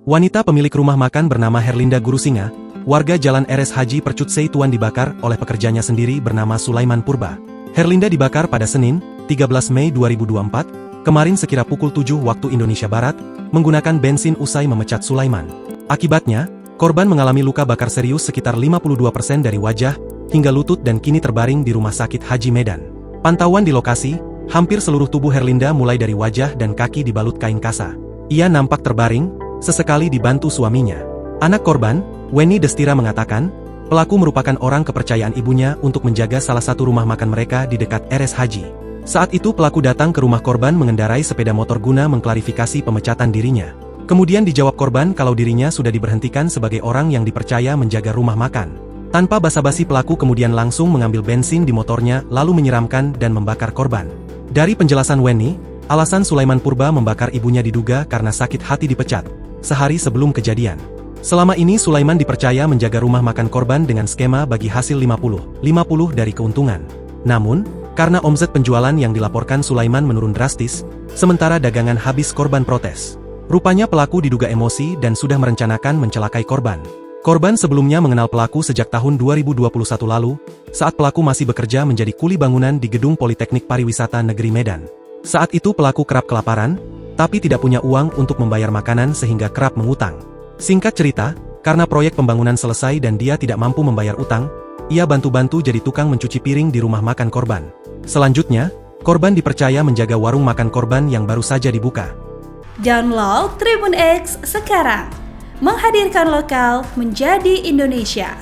Wanita pemilik rumah makan bernama Herlinda Gurusinga, warga Jalan RS Haji Percutsei Tuan dibakar oleh pekerjanya sendiri bernama Sulaiman Purba. Herlinda dibakar pada Senin, 13 Mei 2024, kemarin sekira pukul 7 waktu Indonesia Barat, menggunakan bensin usai memecat Sulaiman. Akibatnya, korban mengalami luka bakar serius sekitar 52% dari wajah, hingga lutut dan kini terbaring di Rumah Sakit Haji Medan. Pantauan di lokasi, hampir seluruh tubuh Herlinda mulai dari wajah dan kaki dibalut kain kasa. Ia nampak terbaring, sesekali dibantu suaminya. Anak korban, Weni Destira mengatakan, pelaku merupakan orang kepercayaan ibunya untuk menjaga salah satu rumah makan mereka di dekat RS Haji. Saat itu pelaku datang ke rumah korban mengendarai sepeda motor guna mengklarifikasi pemecatan dirinya. Kemudian dijawab korban kalau dirinya sudah diberhentikan sebagai orang yang dipercaya menjaga rumah makan. Tanpa basa-basi pelaku kemudian langsung mengambil bensin di motornya lalu menyiramkan dan membakar korban. Dari penjelasan Weni, alasan Sulaiman Purba membakar ibunya diduga karena sakit hati dipecat sehari sebelum kejadian. Selama ini Sulaiman dipercaya menjaga rumah makan korban dengan skema bagi hasil 50-50 dari keuntungan. Namun, karena omset penjualan yang dilaporkan Sulaiman menurun drastis, sementara dagangan habis korban protes. Rupanya pelaku diduga emosi dan sudah merencanakan mencelakai korban. Korban sebelumnya mengenal pelaku sejak tahun 2021 lalu, saat pelaku masih bekerja menjadi kuli bangunan di Gedung Politeknik Pariwisata Negeri Medan. Saat itu pelaku kerap kelaparan, tapi tidak punya uang untuk membayar makanan sehingga kerap mengutang. Singkat cerita, karena proyek pembangunan selesai dan dia tidak mampu membayar utang, ia bantu-bantu jadi tukang mencuci piring di rumah makan korban. Selanjutnya, korban dipercaya menjaga warung makan korban yang baru saja dibuka. Download Tribun X sekarang, menghadirkan lokal menjadi Indonesia.